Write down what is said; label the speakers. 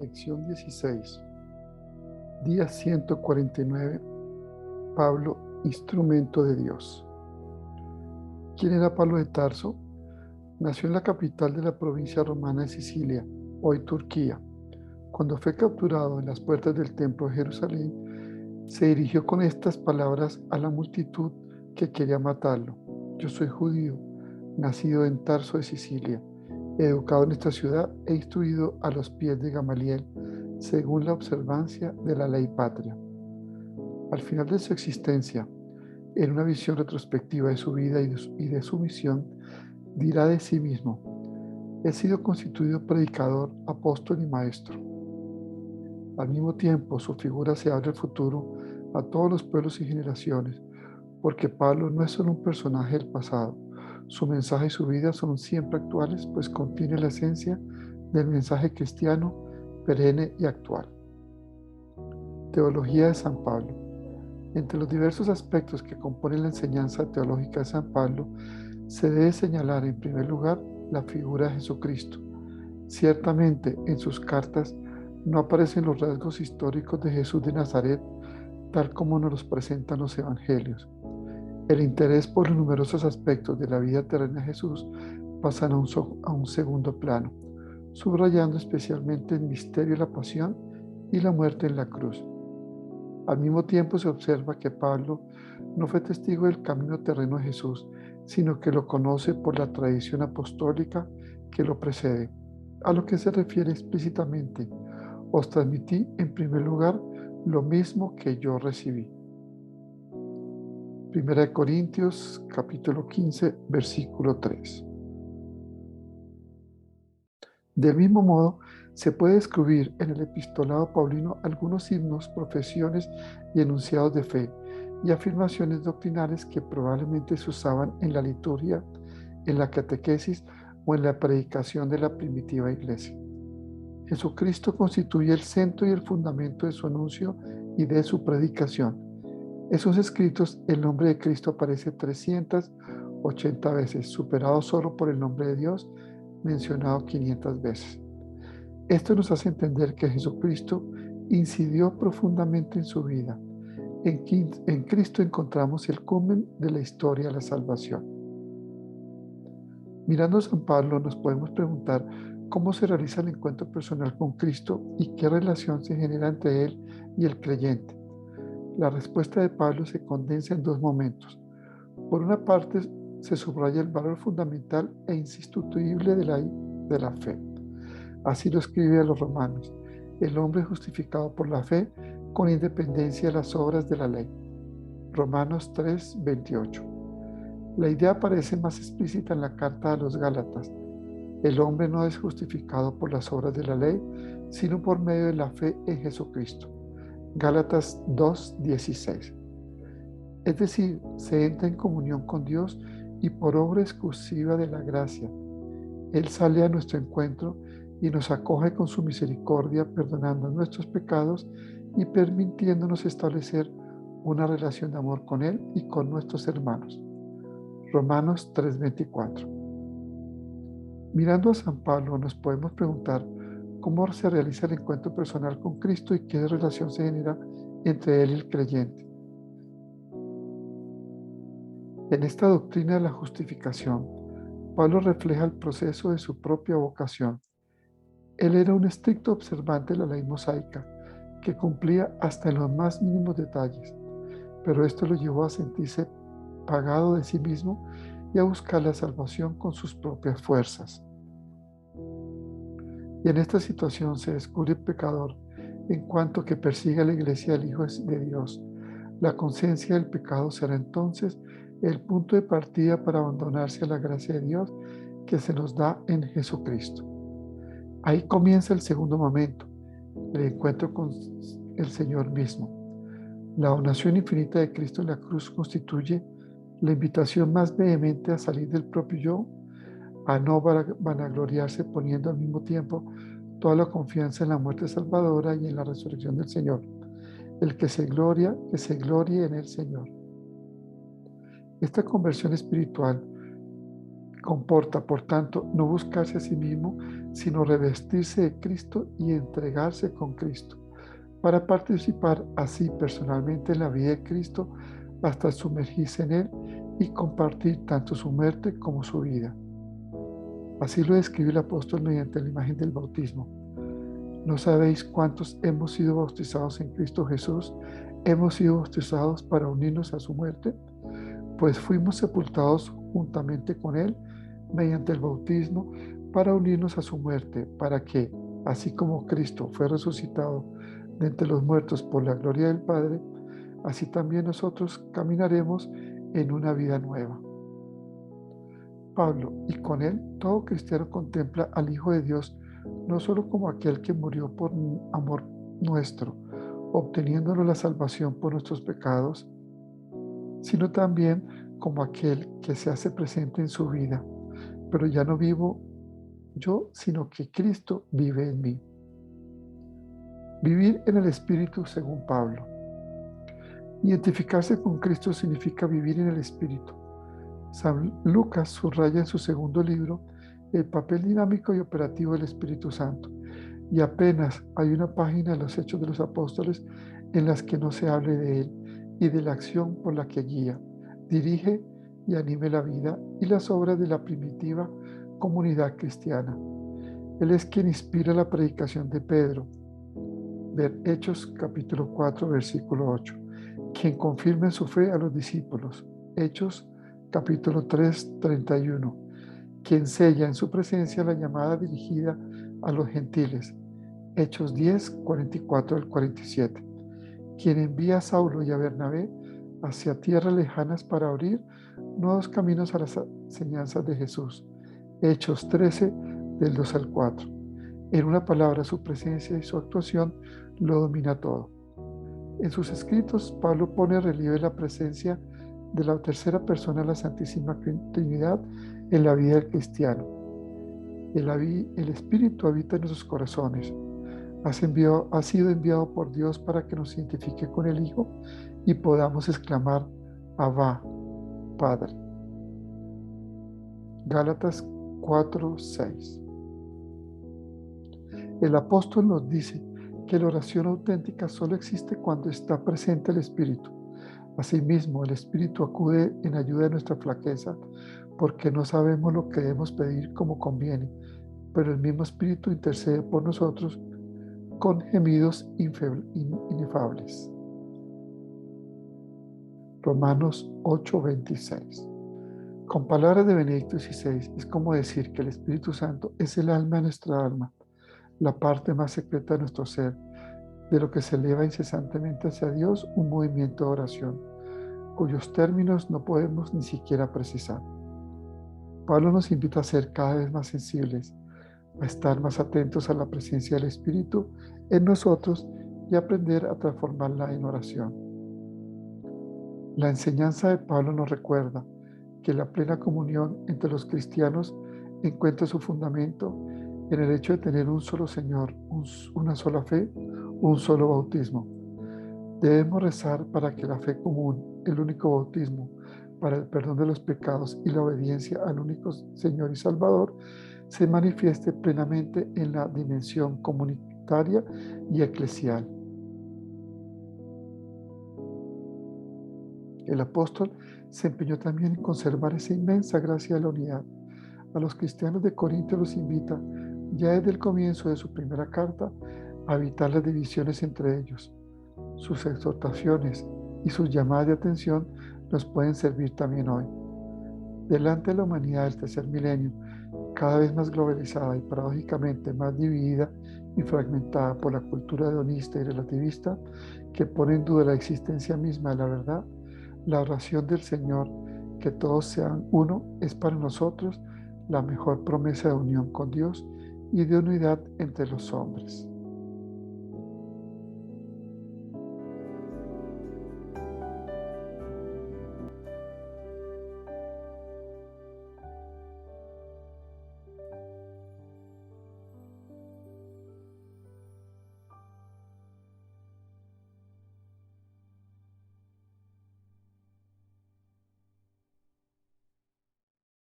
Speaker 1: Lección 16, día 149. Pablo, instrumento de Dios. ¿Quién era Pablo de Tarso? Nació en la capital de la provincia romana de Sicilia, hoy Turquía. Cuando fue capturado en las puertas del templo de Jerusalén, se dirigió con estas palabras a la multitud que quería matarlo. Yo soy judío, nacido en Tarso de Sicilia, educado en esta ciudad e instruido a los pies de Gamaliel, según la observancia de la ley patria. Al final de su existencia, en una visión retrospectiva de su vida y de su misión, dirá de sí mismo: he sido constituido predicador, apóstol y maestro. Al mismo tiempo, su figura se abre al futuro a todos los pueblos y generaciones, porque Pablo no es solo un personaje del pasado. Su mensaje y su vida son siempre actuales, pues contiene la esencia del mensaje cristiano perenne y actual. Teología de San Pablo. Entre los diversos aspectos que componen la enseñanza teológica de San Pablo, se debe señalar en primer lugar la figura de Jesucristo. Ciertamente, en sus cartas no aparecen los rasgos históricos de Jesús de Nazaret, tal como nos los presentan los evangelios. El interés por los numerosos aspectos de la vida terrena de Jesús pasan a un segundo plano, subrayando especialmente el misterio de la pasión y la muerte en la cruz. Al mismo tiempo se observa que Pablo no fue testigo del camino terreno de Jesús, sino que lo conoce por la tradición apostólica que lo precede, a lo que se refiere explícitamente: os transmití en primer lugar lo mismo que yo recibí. Primera de Corintios, capítulo 15, versículo 3. Del mismo modo, se puede descubrir en el epistolado paulino algunos himnos, profesiones y enunciados de fe y afirmaciones doctrinales que probablemente se usaban en la liturgia, en la catequesis o en la predicación de la primitiva iglesia. Jesucristo constituye el centro y el fundamento de su anuncio y de su predicación. En sus escritos, el nombre de Cristo aparece 380 veces, superado solo por el nombre de Dios, mencionado 500 veces. Esto nos hace entender que Jesucristo incidió profundamente en su vida. En Cristo encontramos el culmen de la historia de la salvación. Mirando a San Pablo, nos podemos preguntar cómo se realiza el encuentro personal con Cristo y qué relación se genera entre él y el creyente. La respuesta de Pablo se condensa en dos momentos. Por una parte, se subraya el valor fundamental e insustituible de la fe. Así lo escribe a los romanos: el hombre es justificado por la fe con independencia de las obras de la ley. Romanos 3:28. La idea aparece más explícita en la carta a los Gálatas: el hombre no es justificado por las obras de la ley, sino por medio de la fe en Jesucristo. Gálatas 2:16. Es decir, se entra en comunión con Dios y por obra exclusiva de la gracia. Él sale a nuestro encuentro y nos acoge con su misericordia, perdonando nuestros pecados y permitiéndonos establecer una relación de amor con Él y con nuestros hermanos. Romanos 3:24. Mirando a San Pablo, nos podemos preguntar cómo se realiza el encuentro personal con Cristo y qué relación se genera entre Él y el creyente. En esta doctrina de la justificación, Pablo refleja el proceso de su propia vocación. Él era un estricto observante de la ley mosaica, que cumplía hasta en los más mínimos detalles, pero esto lo llevó a sentirse pagado de sí mismo y a buscar la salvación con sus propias fuerzas. Y en esta situación se descubre el pecador en cuanto que persigue a la iglesia del Hijo de Dios. La conciencia del pecado será entonces el punto de partida para abandonarse a la gracia de Dios que se nos da en Jesucristo. Ahí comienza el segundo momento, el encuentro con el Señor mismo. La donación infinita de Cristo en la cruz constituye la invitación más vehemente a salir del propio yo, a no vanagloriarse, poniendo al mismo tiempo toda la confianza en la muerte salvadora y en la resurrección del Señor. El que se glorie en el Señor. Esta conversión espiritual Comporta, por tanto, no buscarse a sí mismo, sino revestirse de Cristo y entregarse con Cristo, para participar así personalmente en la vida de Cristo hasta sumergirse en Él y compartir tanto su muerte como su vida. Así lo describe el apóstol mediante la imagen del bautismo. ¿No sabéis cuántos hemos sido bautizados en Cristo Jesús? Hemos sido bautizados para unirnos a su muerte, pues fuimos sepultados juntamente con Él mediante el bautismo para unirnos a su muerte, para que, así como Cristo fue resucitado de entre los muertos por la gloria del Padre, así también nosotros caminaremos en una vida nueva. Pablo, y con él todo cristiano contempla al Hijo de Dios no solo como aquel que murió por amor nuestro, obteniéndonos la salvación por nuestros pecados, sino también como aquel que se hace presente en su vida. Pero ya no vivo yo, sino que Cristo vive en mí. Vivir en el Espíritu según Pablo. Identificarse con Cristo significa vivir en el Espíritu. San Lucas subraya en su segundo libro el papel dinámico y operativo del Espíritu Santo, y apenas hay una página de los Hechos de los Apóstoles en las que no se hable de él y de la acción por la que guía, dirige y anime la vida y las obras de la primitiva comunidad cristiana. Él es quien inspira la predicación de Pedro, ver Hechos capítulo 4, versículo 8, quien confirma en su fe a los discípulos, Hechos capítulo 3, 31, quien sella en su presencia la llamada dirigida a los gentiles, Hechos 10, 44 al 47, quien envía a Saulo y a Bernabé hacia tierras lejanas para abrir nuevos caminos a las enseñanzas de Jesús, Hechos 13, del 2 al 4. En una palabra, su presencia y su actuación lo domina todo. En sus escritos, Pablo pone en relieve la presencia de la tercera persona de la Santísima Trinidad en la vida del cristiano. El Espíritu habita en nuestros corazones. Ha sido enviado por Dios para que nos identifique con el Hijo y podamos exclamar, Abba, Padre. Gálatas 4:6. El apóstol nos dice que la oración auténtica solo existe cuando está presente el Espíritu. Asimismo, el Espíritu acude en ayuda de nuestra flaqueza, porque no sabemos lo que debemos pedir como conviene, pero el mismo Espíritu intercede por nosotros con gemidos inefables. Romanos 8:26. Con palabras de Benedicto XVI, es como decir que el Espíritu Santo es el alma de nuestra alma, la parte más secreta de nuestro ser, de lo que se eleva incesantemente hacia Dios, un movimiento de oración, cuyos términos no podemos ni siquiera precisar. Pablo nos invita a ser cada vez más sensibles, a estar más atentos a la presencia del Espíritu en nosotros y aprender a transformarla en oración. La enseñanza de Pablo nos recuerda que la plena comunión entre los cristianos encuentra su fundamento en el hecho de tener un solo Señor, una sola fe, un solo bautismo. Debemos rezar para que la fe común, el único bautismo para el perdón de los pecados y la obediencia al único Señor y Salvador, se manifieste plenamente en la dimensión comunitaria y eclesial. El apóstol se empeñó también en conservar esa inmensa gracia de la unidad. A los cristianos de Corinto los invita, ya desde el comienzo de su primera carta, a evitar las divisiones entre ellos. Sus exhortaciones y sus llamadas de atención nos pueden servir también hoy. Delante de la humanidad del tercer milenio, cada vez más globalizada y paradójicamente más dividida y fragmentada por la cultura hedonista y relativista, que pone en duda la existencia misma de la verdad, la oración del Señor, que todos sean uno, es para nosotros la mejor promesa de unión con Dios y de unidad entre los hombres.